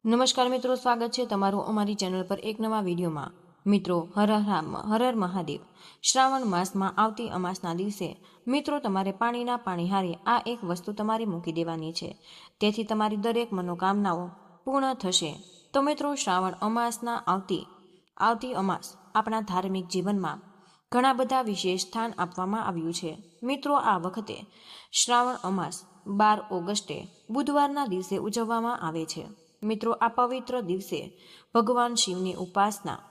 નમસ્કાર મિત્રો, સ્વાગત છે તમારું અમારી ચેનલ પર એક નવા વિડીયોમાં। મિત્રો, હર હર મહાદેવ। શ્રાવણ માસમાં આવતી અમાસના દિવસે મિત્રો તમારે પાણીના પાણીહારે આ એક વસ્તુ તમારે મૂકી દેવાની છે, તેથી તમારી દરેક મનોકામનાઓ પૂર્ણ થશે। તો મિત્રો, શ્રાવણ અમાસના આવતી અમાસ આપણા ધાર્મિક જીવનમાં ઘણા બધા વિશેષ સ્થાન આપવામાં આવ્યું છે। મિત્રો, આ વખતે શ્રાવણ અમાસ 12 ઓગસ્ટે બુધવારના દિવસે ઉજવવામાં આવે છે। મિત્રો, આ પવિત્ર દિવસે ભગવાન શિવની ઉપાસના,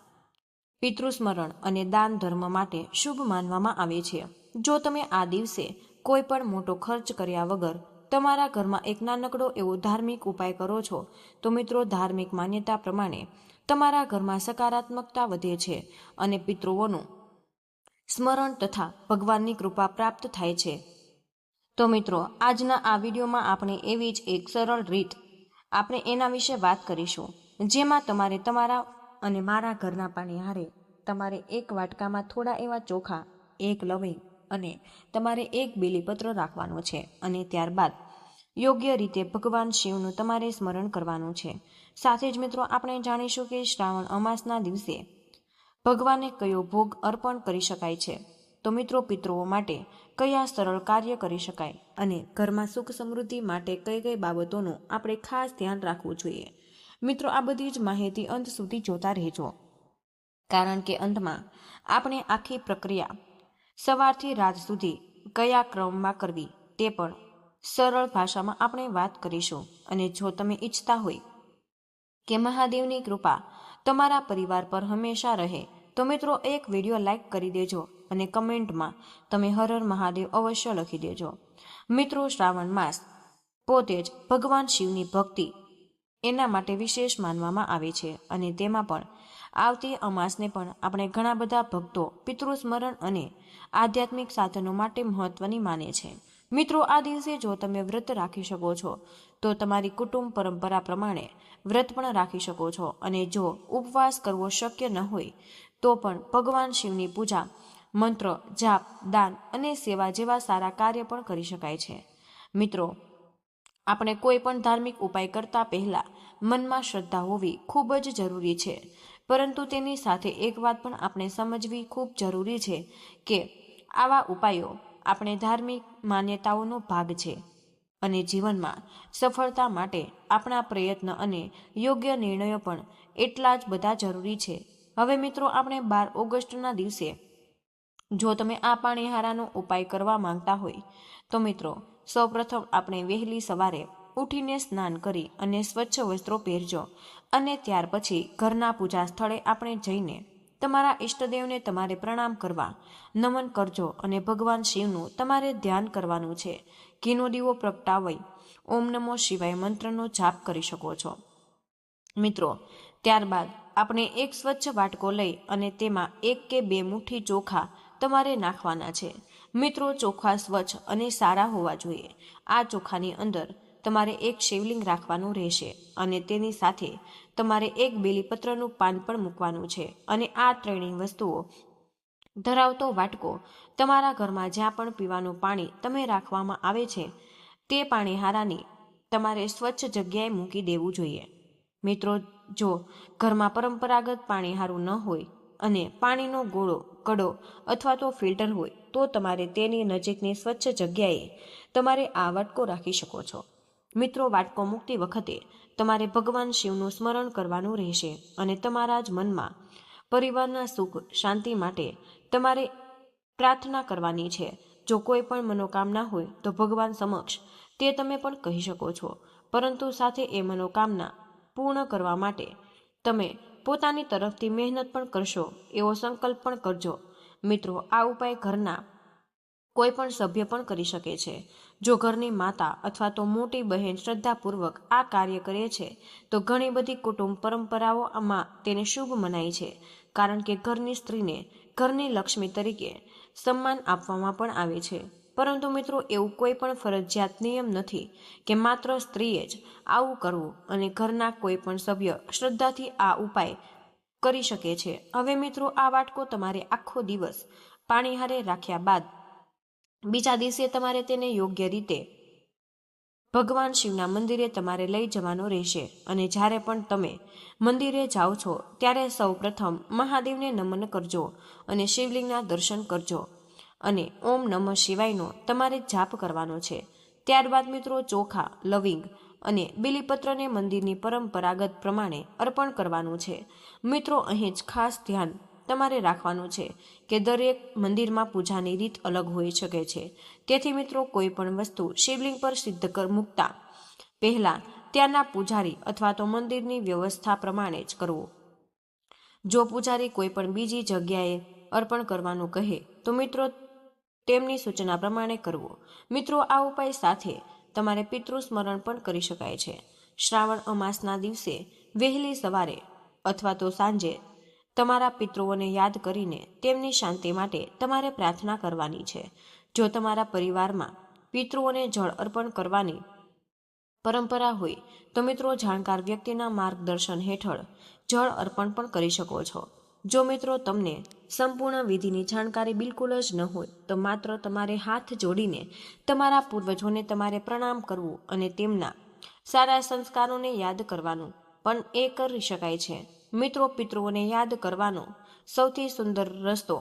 પિતૃસ્મરણ અને દાન ધર્મ માટે શુભ માનવામાં આવે છે। જો તમે આ દિવસે કોઈ પણ મોટો ખર્ચ કર્યા વગર તમારા ઘરમાં એક નાનકડો એવો ધાર્મિક ઉપાય કરો છો તો મિત્રો, ધાર્મિક માન્યતા પ્રમાણે તમારા ઘરમાં સકારાત્મકતા વધે છે અને પિતૃઓનું સ્મરણ તથા ભગવાનની કૃપા પ્રાપ્ત થાય છે। તો મિત્રો, આજના આ વિડીયોમાં આપણે એવી જ એક સરળ રીત આપણે એના વિશે વાત કરીશું, જેમાં તમારે તમારા અને મારા ઘરના પાણીહારે તમારે એક વાટકામાં થોડા એવા ચોખા, એક લવિંગ અને તમારે એક બીલીપત્ર રાખવાનું છે અને ત્યારબાદ યોગ્ય રીતે ભગવાન શિવનું તમારે સ્મરણ કરવાનું છે। સાથે જ મિત્રો, આપણે જાણીશું કે શ્રાવણ અમાસના દિવસે ભગવાનને કયો ભોગ અર્પણ કરી શકાય છે। તો મિત્રો, પિતૃઓ માટે કયા સરળ કાર્ય કરી શકાય અને ઘરમાં સુખ સમૃદ્ધિ માટે કઈ કઈ બાબતોનું આપણે ખાસ ધ્યાન રાખવું જોઈએ। મિત્રો, આ બધી જ માહિતી અંત સુધી જોતા રહેજો, કારણ કે અંતમાં આપણે આખી પ્રક્રિયા સવારથી રાત સુધી કયા ક્રમમાં કરવી તે પણ સરળ ભાષામાં આપણે વાત કરીશું। અને જો તમે ઈચ્છતા હોય કે મહાદેવની કૃપા તમારા પરિવાર પર હંમેશા રહે તો મિત્રો, એક વિડીયો લાઈક કરી દેજો અને કમેન્ટમાં તમે હર હર મહાદેવ અવશ્ય લખી દેજો। મિત્રો, શ્રાવણ માસ પોતે જ ભગવાન શિવની ભક્તિ એના માટે વિશેષ માનવામાં આવે છે અને તેમાં પણ આવતી અમાસને પણ આપણે ઘણા બધા ભક્તો પિતૃસ્મરણ અને આધ્યાત્મિક સાધનો માટે મહત્વની માને છે। મિત્રો, આ દિવસે જો તમે વ્રત રાખી શકો છો તો તમારી કુટુંબ પરંપરા પ્રમાણે વ્રત પણ રાખી શકો છો, અને જો ઉપવાસ કરવો શક્ય ન હોય તો પણ ભગવાન શિવની પૂજા, મંત્ર જાપ, દાન અને સેવા જેવા સારા કાર્ય પણ કરી શકાય છે। મિત્રો, આપણે કોઈ પણ ધાર્મિક ઉપાય કરતા પહેલા મનમાં શ્રદ્ધા હોવી ખૂબ જ જરૂરી છે, પરંતુ તેની સાથે એક વાત પણ આપણે સમજવી ખૂબ જરૂરી છે કે આવા ઉપાયો આપણે ધાર્મિક માન્યતાઓનો ભાગ છે અને જીવનમાં સફળતા માટે આપણા પ્રયત્ન અને યોગ્ય નિર્ણયો પણ એટલા જ બધા જરૂરી છે। હવે મિત્રો, આપણે 12 ઓગસ્ટના દિવસે જો તમે આ પાણીહારાનો ઉપાય કરવા માંગતા હોય તો મિત્રો, સૌપ્રથમ આપણે વહેલી સવારે ઉઠીને સ્નાન કરી અને સ્વચ્છ વસ્ત્રો પહેરજો અને ત્યાર પછી ઘરના પૂજા સ્થળે આપણે જઈને તમારા ઈષ્ટદેવને તમારે પ્રણામ કરવા નમન કરજો અને ભગવાન શિવનું તમારે ધ્યાન કરવાનું છે। ઘીનો દીવો પ્રગટાવી ઓમ નમો શિવાય મંત્રનો જાપ કરી શકો છો। મિત્રો, ત્યારબાદ આપણે એક સ્વચ્છ વાટકો લઈ અને તેમાં 1 કે 2 મુઠ્ઠી ચોખા તમારે નાખવાના છે। મિત્રો, ચોખા સ્વચ્છ અને સારા હોવા જોઈએ। આ ચોખાની અંદર તમારે એક શિવલિંગ રાખવાનું રહેશે અને તેની સાથે તમારે એક બેલીપત્રનું પાન પણ મૂકવાનું છે અને આ ત્રણેય વસ્તુઓ ધરાવતો વાટકો તમારા ઘરમાં જ્યાં પણ પીવાનું પાણી તમે રાખવામાં આવે છે તે પાણીહારાની તમારે સ્વચ્છ જગ્યાએ મૂકી દેવું જોઈએ। મિત્રો, જો ઘરમાં પરંપરાગત પાણીહારું ન હોય અને પાણીનો કડો અથવા તો ફિલ્ટર હોય તો તમારે તેની નજીકની સ્વચ્છ જગ્યાએ તમારે આ વાટકો રાખી શકો છો। મિત્રો, વાટકો મૂકતી વખતે તમારે ભગવાન શિવનું સ્મરણ કરવાનું રહેશે અને તમારા જ મનમાં પરિવારના સુખ શાંતિ માટે તમારે પ્રાર્થના કરવાની છે। જો કોઈ પણ મનોકામના હોય તો ભગવાન સમક્ષ તે તમે પણ કહી શકો છો, પરંતુ સાથે એ મનોકામના પૂર્ણ કરવા માટે તમે પોતાની તરફથી મહેનત પણ કરશો એવો સંકલ્પ પણ કરજો। મિત્રો, આ ઉપાય ઘરના કોઈ પણ સભ્ય પણ કરી શકે છે। જો ઘરની માતા અથવા તો મોટી બહેન શ્રદ્ધાપૂર્વક આ કાર્ય કરે છે તો ઘણી બધી કુટુંબ પરંપરાઓમાં તેને શુભ મનાય છે, કારણ કે ઘરની સ્ત્રીને ઘરની લક્ષ્મી તરીકે સન્માન આપવામાં પણ આવે છે। પરંતુ મિત્રો, એવું કોઈ પણ ફરજિયાત નિયમ નથી કે માત્ર સ્ત્રીએ જ આવું કરવું અને ઘરના કોઈ પણ સભ્ય શ્રદ્ધાથી આ ઉપાય કરી શકે છે। હવે મિત્રો, આ વાટકો તમારે આખો દિવસ પાણીહારે રાખ્યા બાદ બીજા દિવસે તમારે તેને યોગ્ય રીતે ભગવાન શિવના મંદિરે તમારે લઈ જવાનો રહેશે અને જ્યારે પણ તમે મંદિરે જાઓ છો ત્યારે સૌ પ્રથમ મહાદેવને નમન કરજો અને શિવલિંગના દર્શન કરજો અને ઓમ નમઃ શિવાયનો તમારે જાપ કરવાનો છે. ત્યારબાદ મિત્રો ચોખા, લવિંગ અને બીલીપત્રને મંદિરની પરંપરાગત પ્રમાણે અર્પણ કરવાનું છે. મિત્રો અહીં જ ખાસ ધ્યાન તમારે રાખવાનું છે કે દરેક મંદિરમાં પૂજાની રીત અલગ હોઈ શકે છે. તેથી મિત્રો કોઈ પણ વસ્તુ શિવલિંગ પર સિદ્ધ મૂકતા પહેલા ત્યાંના પૂજારી અથવા તો મંદિરની વ્યવસ્થા પ્રમાણે જ કરવું. જો પૂજારી કોઈ પણ બીજી જગ્યાએ અર્પણ કરવાનું કહે તો મિત્રો તેમની સૂચના પ્રમાણે કરવું. મિત્રો આ ઉપાય સાથે તમારે પિતૃ સ્મરણ પણ કરી શકાય છે. શ્રાવણ અમાસના દિવસે વહેલી સવારે અથવા તો સાંજે તમારા પિતૃઓને યાદ કરીને તેમની શાંતિ માટે તમારે પ્રાર્થના કરવાની છે. જો તમારા પરિવારમાં પિતૃઓને જળ અર્પણ કરવાની પરંપરા હોય તો મિત્રો જાણકાર વ્યક્તિના માર્ગદર્શન હેઠળ જળ અર્પણ પણ કરી શકો છો. જો મિત્રો તમને સંપૂર્ણ વિધિની જાણકારી બિલકુલ જ ન હોય તો માત્ર તમારે હાથ જોડીને તમારા પૂર્વજોને તમારે પ્રણામ કરવું અને તેમના સારા સંસ્કારોને યાદ કરવાનું પણ એ કરી શકાય છે. મિત્રો પિતૃઓને યાદ કરવાનો સૌથી સુંદર રસ્તો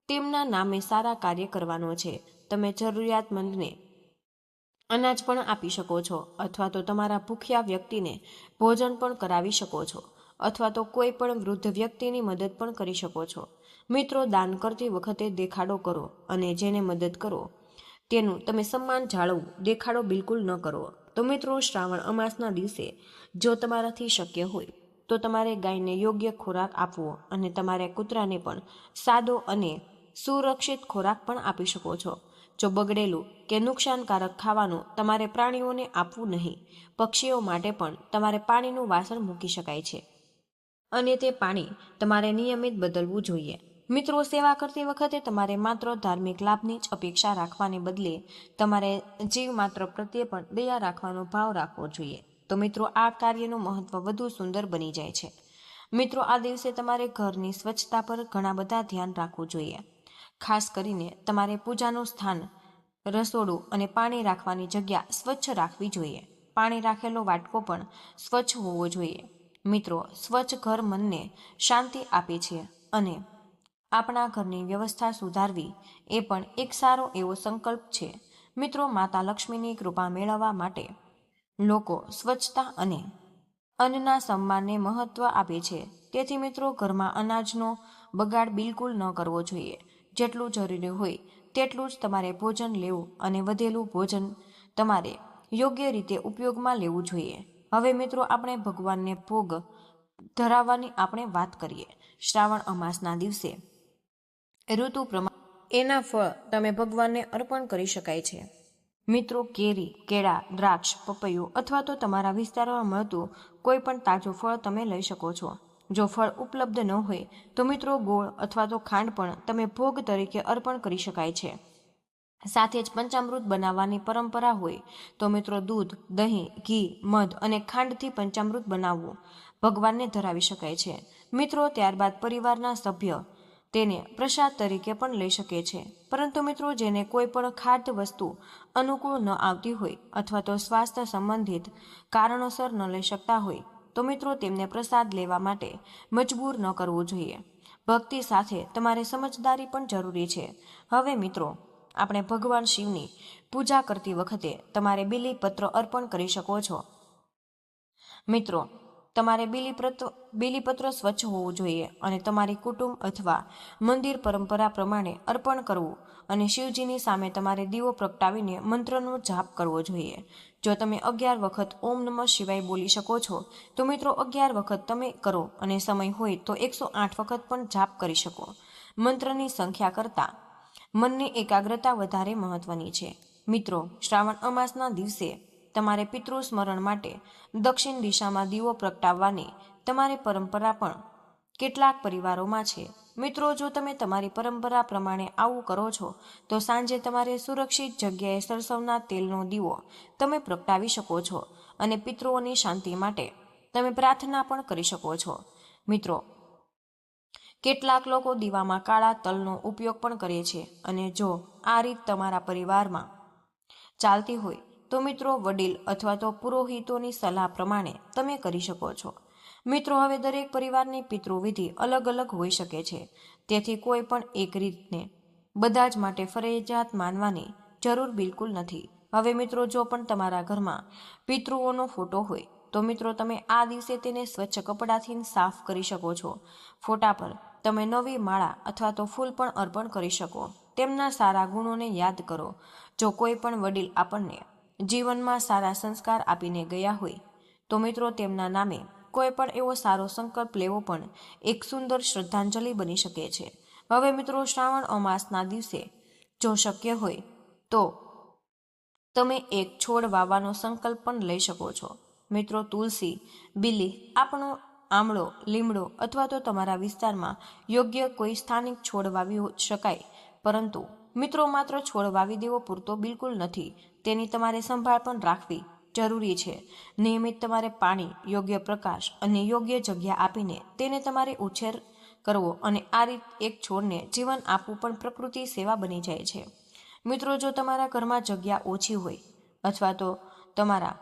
તેમના નામે સારા કાર્ય કરવાનો છે. તમે જરૂરિયાતમંદને અનાજ પણ આપી શકો છો અથવા તો તમારા ભૂખ્યા વ્યક્તિને ભોજન પણ કરાવી શકો છો અથવા તો કોઈ પણ વૃદ્ધ વ્યક્તિની મદદ પણ કરી શકો છો. મિત્રો દાન કરતી વખતે દેખાડો કરો અને જેને મદદ કરો તેનું તમે સન્માન જાળવવું, દેખાડો બિલકુલ ન કરો. તો મિત્રો શ્રાવણ અમાસના દિવસે જો તમારાથી શક્ય હોય તો તમારે ગાયને યોગ્ય ખોરાક આપવો અને તમારા કૂતરાને પણ સાદો અને સુરક્ષિત ખોરાક પણ આપી શકો છો. જો બગડેલું કે નુકસાનકારક ખાવાનું તમારે પ્રાણીઓને આપવું નહીં. પક્ષીઓ માટે પણ તમારે પાણીનું વાસણ મૂકી શકાય છે અને તે પાણી તમારે નિયમિત બદલવું જોઈએ. મિત્રો સેવા કરતી વખતે તમારે માત્ર ધાર્મિક લાભની જ અપેક્ષા રાખવાને બદલે તમારે જીવ માત્ર પ્રત્યે પણ દયા રાખવાનો ભાવ રાખવો જોઈએ. તો મિત્રો આ કાર્યનું મહત્વ વધુ સુંદર બની જાય છે. મિત્રો આ દિવસે તમારે ઘરની સ્વચ્છતા પર ઘણા બધા ધ્યાન રાખવું જોઈએ. ખાસ કરીને તમારે પૂજાનું સ્થાન, રસોડું અને પાણી રાખવાની જગ્યા સ્વચ્છ રાખવી જોઈએ. પાણી રાખેલો વાટકો પણ સ્વચ્છ હોવો જોઈએ. મિત્રો સ્વચ્છ ઘર મનને શાંતિ આપે છે અને આપણા ઘરની વ્યવસ્થા સુધારવી એ પણ એક સારો એવો સંકલ્પ છે. મિત્રો માતા લક્ષ્મીની કૃપા મેળવવા માટે લોકો સ્વચ્છતા અને અન્નના સન્માનને મહત્વ આપે છે. તેથી મિત્રો ઘરમાં અનાજનો બગાડ બિલકુલ ન કરવો જોઈએ. જેટલું જરૂરી હોય તેટલું જ તમારે ભોજન લેવું અને વધેલું ભોજન તમારે યોગ્ય રીતે ઉપયોગમાં લેવું જોઈએ. હવે મિત્રો આપણે ભગવાનને ભોગ ધરાવવાની આપણે વાત કરીએ. શ્રાવણ અમાસના દિવસે ઋતુ પ્રમાણે એના ફળ તમે ભગવાનને અર્પણ કરી શકાય છે. મિત્રો કેરી, કેળા, દ્રાક્ષ, પપૈયું અથવા તો તમારા વિસ્તારમાં મળતું કોઈ પણ તાજું ફળ તમે લઈ શકો છો. જો ફળ ઉપલબ્ધ ન હોય તો મિત્રો ગોળ અથવા તો ખાંડ પણ તમે ભોગ તરીકે અર્પણ કરી શકાય છે. સાથે જ પંચામૃત બનાવવાની પરંપરા હોય તો મિત્રો દૂધ, દહીં, ઘી, મધ અને ખાંડથી પંચામૃત બનાવવું ભગવાનને ધરાવી શકાય છે. મિત્રો ત્યારબાદ પરિવારના સભ્ય તેને પ્રસાદ તરીકે પણ લઈ શકે છે. પરંતુ મિત્રો જેને કોઈ પણ ખાદ્ય વસ્તુ અનુકૂળ ન આવતી હોય અથવા તો સ્વાસ્થ્ય સંબંધિત કારણોસર ન લઈ શકતા હોય તો મિત્રો તેમને પ્રસાદ લેવા માટે મજબૂર ન કરવું જોઈએ. ભક્તિ સાથે તમારે સમજદારી પણ જરૂરી છે. હવે મિત્રો આપણે ભગવાન શિવની પૂજા કરતી વખતે તમારે બીલીપત્ર અર્પણ કરી શકો છો. મિત્રો તમારે બીલીપત્ર સ્વચ્છ હોવું જોઈએ અને તમારી કુટુંબ અથવા મંદિર પરંપરા પ્રમાણે અર્પણ કરવું અને શિવજીની સામે તમારે દીવો પ્રગટાવીને મંત્રનો જાપ કરવો જોઈએ. જો તમે 11 વખત ઓમ નમઃ શિવાય બોલી શકો છો તો મિત્રો 11 વખત તમે કરો અને સમય હોય તો 108 વખત પણ જાપ કરી શકો. મંત્રની સંખ્યા કરતાં મનની એકાગ્રતા વધારે મહત્વની છે. મિત્રો શ્રાવણ અમાસના દિવસે તમારે પિતૃ સ્મરણ માટે દક્ષિણ દિશામાં દીવો પ્રગટાવવાની તમારી પરંપરા પણ કેટલાક પરિવારોમાં છે. મિત્રો જો તમે તમારી પરંપરા પ્રમાણે આવું કરો છો તો સાંજે તમારે સુરક્ષિત જગ્યાએ સરસવના તેલનો દીવો તમે પ્રગટાવી શકો છો અને પિતૃઓની શાંતિ માટે તમે પ્રાર્થના પણ કરી શકો છો. મિત્રો કેટલાક લોકો દીવામાં કાળા તલનો ઉપયોગ પણ કરે છે અને જો આ રીત તમારા પરિવારમાં ચાલતી હોય તો મિત્રો વડીલ અથવા તો પુરોહિતોની સલાહ પ્રમાણે તમે કરી શકો છો. મિત્રો હવે દરેક પરિવારની પિતૃવિધિ અલગ અલગ હોઈ શકે છે, તેથી કોઈ પણ એક રીતને બધા જ માટે ફરજિયાત માનવાની જરૂર બિલકુલ નથી. હવે મિત્રો જો પણ તમારા ઘરમાં પિતૃઓનો ફોટો હોય તો મિત્રો તમે આ દિવસે તેને સ્વચ્છ કપડાથી સાફ કરી શકો છો. ફોટા પર તમે નવી માળા અથવા તો ફૂલ પણ અર્પણ કરી શકો. તેમના સારા ગુણોને યાદ કરો. જો કોઈ પણ વડીલ આપણને જીવનમાં સારા સંસ્કાર આપીને ગયા હોય તો મિત્રો તેમના નામે કોઈ પણ એવો સારો સંકલ્પ લેવો પણ એક સુંદર શ્રદ્ધાંજલિ બની શકે છે. હવે મિત્રો શ્રાવણ અમાસના દિવસે જો શક્ય હોય તો તમે એક છોડ વાવવાનો સંકલ્પ પણ લઈ શકો છો. મિત્રો તુલસી, બીલી, આપણો આમળો, લીમડો અથવા તો તમારા વિસ્તારમાં યોગ્ય કોઈ સ્થાનિક છોડ વાવી શકાય, પરંતુ મિત્રો માત્ર છોડ વાવી દેવો પૂરતો બિલકુલ નથી. તેની તમારે સંભાળ પણ રાખવી જરૂરી છે. નિયમિત તમારે પાણી, યોગ્ય પ્રકાશ અને યોગ્ય જગ્યા આપીને તેને તમારે ઉછેર કરવો અને આ રીત એક છોડને જીવન આપવું પણ પ્રકૃતિ સેવા બની જાય છે. મિત્રો જો તમારા ઘરમાં જગ્યા ઓછી હોય અથવા તો તમારા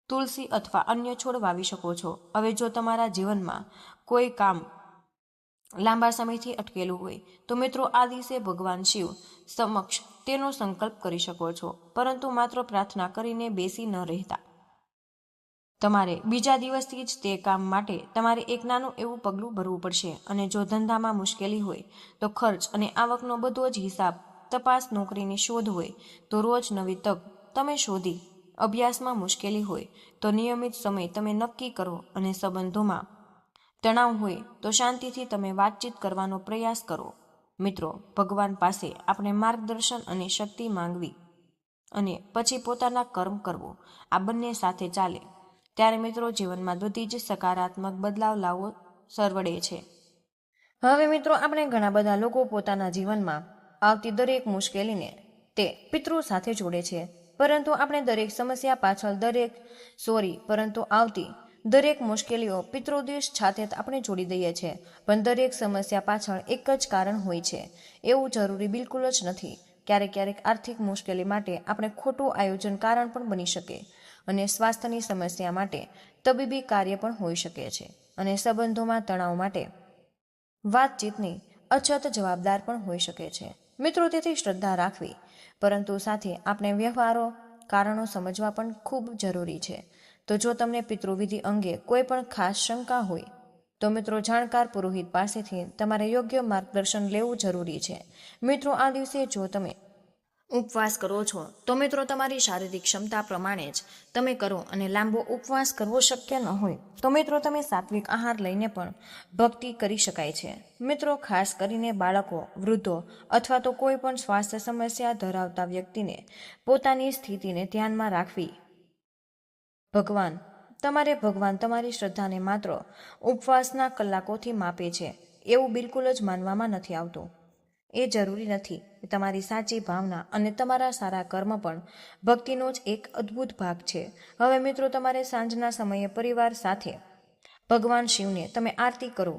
તુલસી અથવા અન્ય છોડ વાવી શકો છો. હવે જો તમારા જીવનમાં કોઈ કામ લાંબા સમયથી અટકેલું હોય તો મિત્રો આ દિવસે ભગવાન શિવ સમક્ષ તેનો સંકલ્પ કરી શકો છો, પરંતુ માત્ર પ્રાર્થના કરીને બેસી ન રહેતા. તમારે બીજા દિવસથી જ તે કામ માટે તમારે એક નાનું એવું પગલું ભરવું પડશે. અને જો ધંધામાં મુશ્કેલી હોય તો ખર્ચ અને આવકનો બધો જ હિસાબ તપાસ, નોકરીની શોધ હોય તો રોજ નવી તક તમે શોધી, અભ્યાસમાં મુશ્કેલી હોય તો નિયમિત સમય તમે નક્કી કરો અને સંબંધોમાં તણાવ હોય તો શાંતિથી તમે વાતચીત કરવાનો પ્રયાસ કરો. મિત્રો ભગવાન પાસે આપણે માર્ગદર્શન અને શક્તિ માંગવી અને પછી પોતાના કર્મ કરવો, આ બંને સાથે ચાલે ત્યારે મિત્રો જીવનમાં બધી જ સકારાત્મક બદલાવ લાવવો સરવડે છે. હવે મિત્રો આપણે ઘણા બધા લોકો પોતાના જીવનમાં આવતી દરેક મુશ્કેલીને તે પિતૃ સાથે જોડે છે, પરંતુ આપણે દરેક સમસ્યા પાછળ પરંતુ આવતી દરેક મુશ્કેલીઓ પિતૃદોષ સાથે આપણે જોડી દઈએ છીએ. પણ દરેક સમસ્યા પાછળ એક જ કારણ હોય છે એવું જરૂરી બિલકુલ જ નથી. ક્યારેક આર્થિક મુશ્કેલી માટે આપણે ખોટું આયોજન કારણ પણ બની શકે, અને સ્વાસ્થ્યની સમસ્યા માટે તબીબી કાર્ય પણ હોઈ શકે છે, અને સંબંધોમાં તણાવ માટે વાતચીતની અછત જવાબદાર પણ હોઈ શકે છે. મિત્રો તેથી શ્રદ્ધા રાખવી, પરંતુ સાથે આપણે વ્યવહારો કારણો સમજવા પણ ખૂબ જરૂરી છે. તો જો તમને પિતૃવિધિ અંગે કોઈ પણ ખાસ શંકા હોય તો મિત્રો જાણકાર પુરોહિત પાસેથી તમારે યોગ્ય માર્ગદર્શન લેવું જરૂરી છે. મિત્રો આ દિવસે જો તમે ઉપવાસ કરો છો તો મિત્રો તમારી શારીરિક ક્ષમતા પ્રમાણે જ તમે કરો, અને લાંબો ઉપવાસ કરવો શક્ય ન હોય તો મિત્રો તમે સાત્વિક આહાર લઈને પણ ભક્તિ કરી શકાય છે. મિત્રો ખાસ કરીને બાળકો, વૃદ્ધો અથવા તો કોઈ પણ સ્વાસ્થ્ય સમસ્યા ધરાવતા વ્યક્તિને પોતાની સ્થિતિને ધ્યાનમાં રાખવી. ભગવાન તમારી શ્રદ્ધાને માત્ર ઉપવાસના કલાકોથી માપે છે એવું બિલકુલ જ માનવામાં નથી આવતું. એ જરૂરી નથી. તમારી સાચી ભાવના અને તમારા સારા કર્મ પણ ભક્તિનો જ એક અદ્ભુત ભાગ છે. હવે મિત્રો તમારે સાંજના સમયે પરિવાર સાથે ભગવાન શિવને તમે આરતી કરો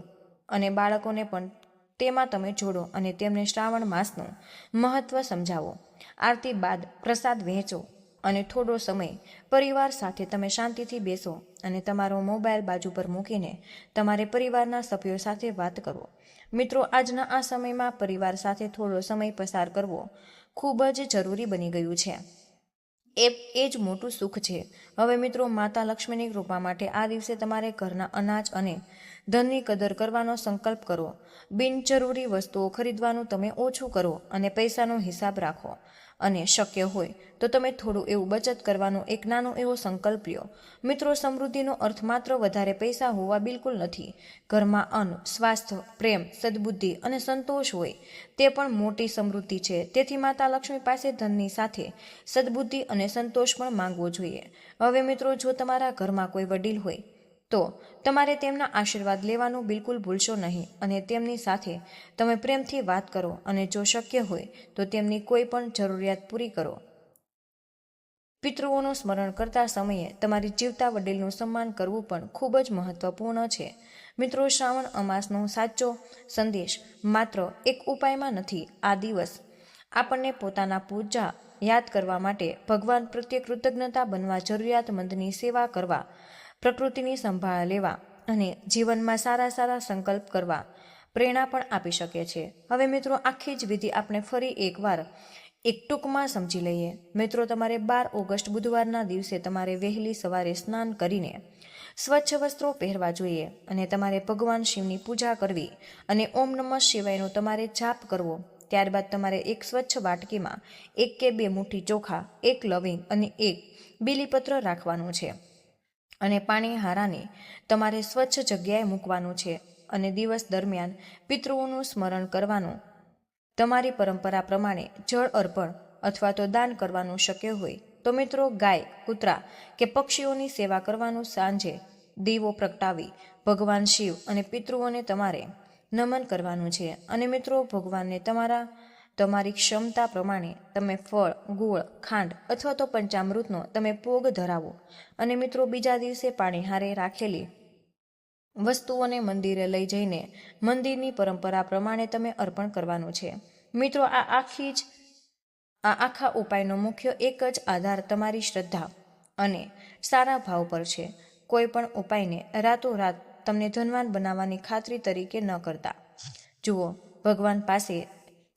અને બાળકોને પણ તેમાં તમે જોડો અને તેમને શ્રાવણ માસનું મહત્વ સમજાવો. આરતી બાદ પ્રસાદ વહેંચો અને થોડો સમય પરિવાર સાથે તમે શાંતિથી બેસો અને તમારો મોબાઈલ બાજુ પર મૂકીને તમારે પરિવારના સભ્યો સાથે વાત કરો. મિત્રો આજના આ સમયમાં પરિવાર સાથે થોડો સમય પસાર કરવો ખૂબ જ જરૂરી બની ગયું છે. એ જ મોટું સુખ છે. હવે મિત્રો માતા લક્ષ્મીની કૃપા માટે આ દિવસે તમારે ઘરના અનાજ અને ધનની કદર કરવાનો સંકલ્પ કરો. બિનજરૂરી વસ્તુઓ ખરીદવાનું તમે ઓછું કરો અને પૈસાનો હિસાબ રાખો, અને શક્ય હોય તો તમે થોડું એવું બચત કરવાનો એક નાનો એવો સંકલ્પ લ્યો. મિત્રો સમૃદ્ધિનો અર્થ માત્ર વધારે પૈસા હોવા બિલકુલ નથી. ઘરમાં અન્ન, સ્વાસ્થ્ય, પ્રેમ, સદબુદ્ધિ અને સંતોષ હોય તે પણ મોટી સમૃદ્ધિ છે. તેથી માતા લક્ષ્મી પાસે ધનની સાથે સદબુદ્ધિ અને સંતોષ પણ માંગવો જોઈએ. હવે મિત્રો જો તમારા ઘરમાં કોઈ વડીલ હોય તો તમારે તેમના આશીર્વાદ લેવાનું બિલકુલ ભૂલશો નહીં, અને તેમની સાથે તમે પ્રેમથી વાત કરો, અને જો શક્ય હોય તો તેમની કોઈ પણ જરૂરિયાત પૂરી કરો. પિતૃઓનું સ્મરણ કરતા સમયે તમારી જીવતા વડીલનું સન્માન કરવું પણ ખૂબ જ મહત્વપૂર્ણ છે. મિત્રો શ્રાવણ અમાસનો સાચો સંદેશ માત્ર એક ઉપાયમાં નથી. આ દિવસ આપણને પોતાના પૂજા યાદ કરવા માટે ભગવાન પ્રત્યે કૃતજ્ઞતા બનવા, જરૂરિયાતમંદની સેવા કરવા, પ્રકૃતિની સંભાળ લેવા અને જીવનમાં સારા સારા સંકલ્પ કરવા પ્રેરણા પણ આપી શકે છે. હવે મિત્રો, આખી જ વિધિ આપણે ફરી એકવાર એક ટૂંકમાં સમજી લઈએ. મિત્રો, તમારે 12 ઓગસ્ટ બુધવારના દિવસે તમારે વહેલી સવારે સ્નાન કરીને સ્વચ્છ વસ્ત્રો પહેરવા જોઈએ અને તમારે ભગવાન શિવની પૂજા કરવી અને ઓમ નમઃ શિવાયનો તમારે જાપ કરવો. ત્યારબાદ તમારે એક સ્વચ્છ વાટકીમાં 1 કે 2 મુઠ્ઠી ચોખા, 1 લવિંગ અને 1 બીલીપત્ર રાખવાનું છે અને પાણી હારાને તમારે સ્વચ્છ જગ્યાએ મૂકવાનું છે અને દિવસ દરમિયાન પિતૃઓનું સ્મરણ કરવાનું. તમારી પરંપરા પ્રમાણે જળ અર્પણ અથવા તો દાન કરવાનું શક્ય હોય તો મિત્રો ગાય, કૂતરા કે પક્ષીઓની સેવા કરવાનું. સાંજે દીવો પ્રગટાવી ભગવાન શિવ અને પિતૃઓને તમારે નમન કરવાનું છે. અને મિત્રો, ભગવાનને તમારી ક્ષમતા પ્રમાણે તમે ફળ, ગોળ, ખાંડ અથવા તો પંચામૃતનો તમે ભોગ ધરાવો. અને મિત્રો, બીજા દિવસે પાણી હારે રાખેલી વસ્તુઓને મંદિરે લઈ જઈને મંદિરની પરંપરા પ્રમાણે તમે અર્પણ કરવાનું છે. મિત્રો, આ આખા ઉપાયનો મુખ્ય એક જ આધાર તમારી શ્રદ્ધા અને સારા ભાવ પર છે. કોઈ પણ ઉપાયને રાતોરાત તમને ધનવાન બનાવવાની ખાતરી તરીકે ન કરતા. જુઓ, ભગવાન પાસે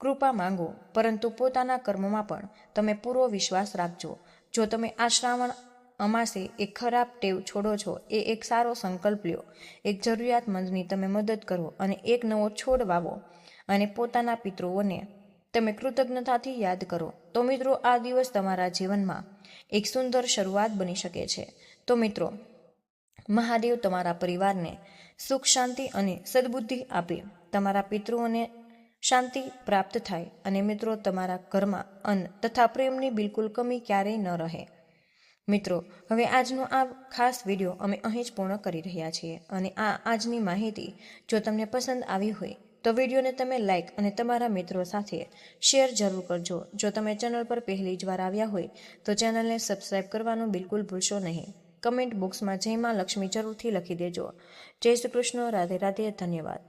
કૃપા માંગો, પરંતુ પોતાના કર્મોમાં પણ તમે પૂરો વિશ્વાસ રાખજો. જો તમે આ શ્રાવણ અમાસે એક ખરાબ ટેવ છોડો છો, એક સારો સંકલ્પ લ્યો, એક જરૂરિયાતમંદની તમે મદદ કરો અને એક નવો છોડ વાવો અને પોતાના પિતૃઓને તમે કૃતજ્ઞતાથી યાદ કરો, તો મિત્રો, આ દિવસ તમારા જીવનમાં એક સુંદર શરૂઆત બની શકે છે. તો મિત્રો, મહાદેવ તમારા પરિવારને સુખ, શાંતિ અને સદબુદ્ધિ આપે, તમારા પિતૃઓને શાંતિ પ્રાપ્ત થાય અને મિત્રો, તમારા ઘરમાં અન્ન તથા પ્રેમની બિલકુલ કમી ક્યારેય ન રહે. મિત્રો, હવે આજનો આ ખાસ વિડીયો અમે અહીં જ પૂર્ણ કરી રહ્યા છીએ અને આજની માહિતી જો તમને પસંદ આવી હોય તો વિડીયોને તમે લાઇક અને તમારા મિત્રો સાથે શેર જરૂર કરજો. જો તમે ચેનલ પર પહેલી જ વાર આવ્યા હોય તો ચેનલને સબસ્ક્રાઈબ કરવાનું બિલકુલ ભૂલશો નહીં. કમેન્ટ બોક્સમાં જય માં લક્ષ્મી જરૂરથી લખી દેજો. જય શ્રી કૃષ્ણ. રાધે રાધે. ધન્યવાદ.